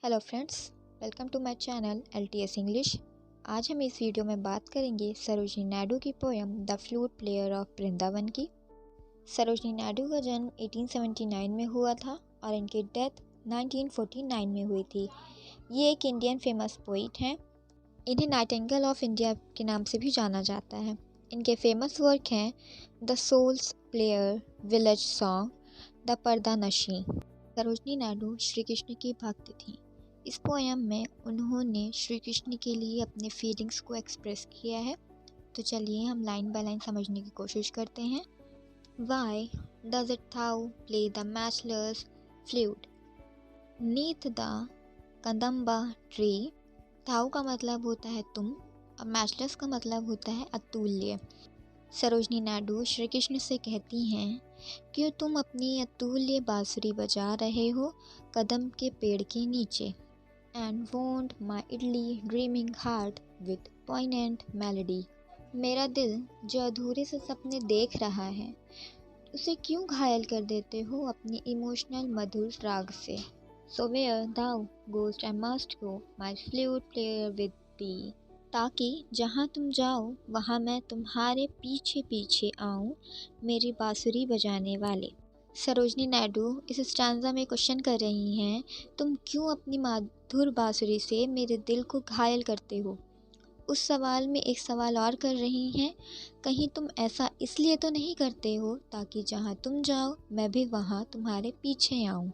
Hello friends, welcome to my channel LTS English. आज हम इस वीडियो में बात करेंगे सरोजिनी नायडू की poem the flute player of Vrindavan की। सरोजिनी नायडू का जन्म 1879 में हुआ था और इनकी डेथ 1949 में हुई थी। ये एक इंडियन फेमस पोइट हैं। इन्हें नाइटिंगेल ऑफ इंडिया के नाम से भी जाना जाता है। इनके फेमस वर्क हैं the souls player, village song, the Purdah Nashin. Sarojini Naidu Shri Krishna की भक्त थी। इस पोएम में उन्होंने श्री कृष्ण के लिए अपने फीलिंग्स को एक्सप्रेस किया है। तो चलिए हम लाइन बाय लाइन समझने की कोशिश करते हैं। Why does it thou play the matchless flute neath the kadamba tree. Thou का मतलब होता है तुम और मैचलेस का मतलब होता है अतुल्य। सरोजिनी नायडू श्री कृष्ण से कहती हैं कि तुम अपनी अतुल्य बांसुरी बजा रहे हो कदम के पेड़ के नीचे। And wound my idly dreaming heart with poignant melody। मेरा दिल जो अधूरे से सपने देख रहा है उसे क्यों घायल कर देते हो अपनी इमोशनल मधुर राग से। So where thou goest I must go, my flute player with thee। ताकि जहाँ तुम जाओ वहाँ मैं तुम्हारे पीछे पीछे आऊँ, मेरी बांसुरी बजाने वाले। सरोजिनी नायडू इस स्टैंजा में क्वेश्चन कर रही हैं, तुम क्यों अपनी मधुर बांसुरी से मेरे दिल को घायल करते हो। उस सवाल में एक सवाल और कर रही हैं, कहीं तुम ऐसा इसलिए तो नहीं करते हो ताकि जहाँ तुम जाओ मैं भी वहाँ तुम्हारे पीछे आऊँ।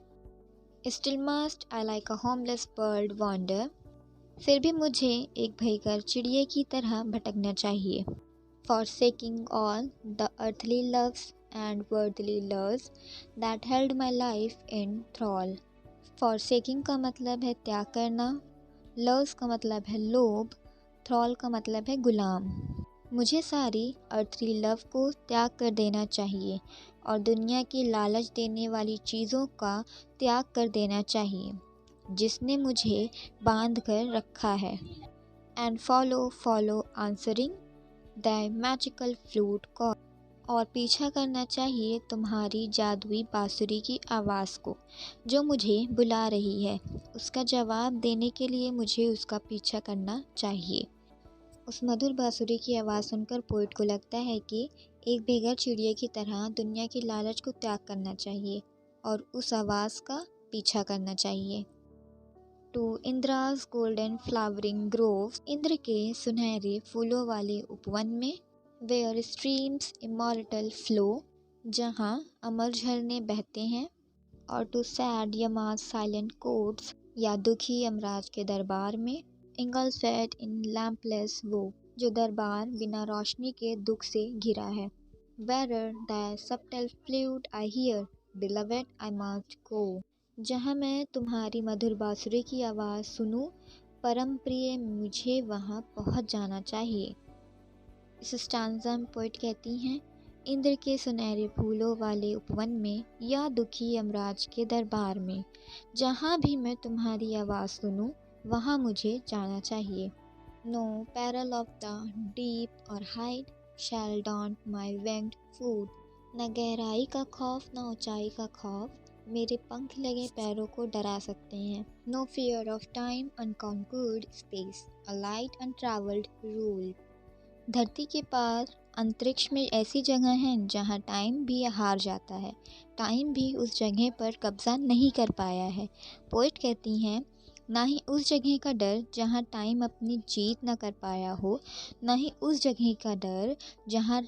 Still must I like a homeless bird wander. फिर भी मुझे एक भयकर चिड़िया की तरह भटकना चाहिए। Forsaking all the earthly loves and worldly loves that held my life in thrall। Forsaking का मतलब है त्याग करना, loves का मतलब है लोभ, thrall का मतलब है गुलाम। मुझे सारी earthly love को त्याग कर देना चाहिए और दुनिया की लालच देने वाली चीज़ों का त्याग कर देना चाहिए जिसने मुझे बांध कर रखा है। And follow answering the magical flute call. और पीछा करना चाहिए तुम्हारी जादुई बांसुरी की आवाज़ को जो मुझे बुला रही है। उसका जवाब देने के लिए मुझे उसका पीछा करना चाहिए। उस मधुर बांसुरी की आवाज़ सुनकर पोइट को लगता है कि एक बेघर चिड़िया की तरह दुनिया की लालच को त्याग करना चाहिए और उस आवाज़ का पीछा करना चाहिए। To Indra's golden flowering groves. Indra के सुनहरे फूलों वाले उपवन में। Where streams immortal flow. जहाँ अमर झरने बहते हैं। और to sad Yama's silent courts. या दुखी यमराज के दरबार में। इंगल्फेड इन लैम्पलेस वो। जो दरबार बिना रोशनी के दुख से घिरा है। Where the subtle flute I hear, beloved I must go. जहाँ मैं तुम्हारी मधुर बांसुरी की आवाज़ सुनूं, परम प्रिय मुझे वहाँ पहुँच जाना चाहिए। इस स्टैंजा में पोइट कहती हैं, इंद्र के सुनहरे फूलों वाले उपवन में या दुखी यमराज के दरबार में, जहाँ भी मैं तुम्हारी आवाज़ सुनूं वहाँ मुझे जाना चाहिए। No peril of the deep or height shall daunt my winged foot. न गहराई का खौफ न ऊंचाई का खौफ मेरे पंख लगे पैरों को डरा सकते हैं। No fear of time unconquered space, a light untravelled rule. धरती के पार अंतरिक्ष में ऐसी जगह है जहाँ टाइम भी हार जाता है, टाइम भी उस जगह पर कब्जा नहीं कर पाया है। पोइट कहती हैं, ना ही उस जगह का डर जहाँ टाइम अपनी जीत न कर पाया हो, ना ही उस जगह का डर जहाँ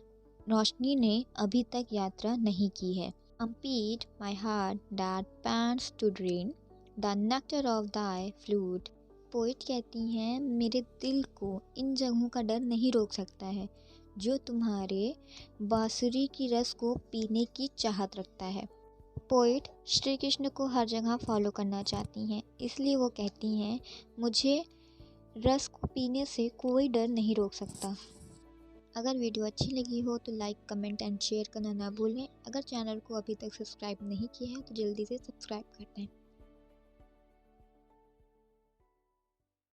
रोशनी ने अभी तक यात्रा नहीं की है। Impede my heart that pants to drain the nectar of thy flute। Poet कहती हैं, मेरे दिल को इन जगहों का डर नहीं रोक सकता है जो तुम्हारे बांसुरी की रस को पीने की चाहत रखता है। पोइट श्री कृष्ण को हर जगह फॉलो करना चाहती हैं, इसलिए वो कहती हैं, मुझे रस को पीने से कोई डर नहीं रोक सकता। अगर वीडियो अच्छी लगी हो तो लाइक, कमेंट एंड शेयर करना ना भूलें। अगर चैनल को अभी तक सब्सक्राइब नहीं किया है तो जल्दी से सब्सक्राइब कर दें।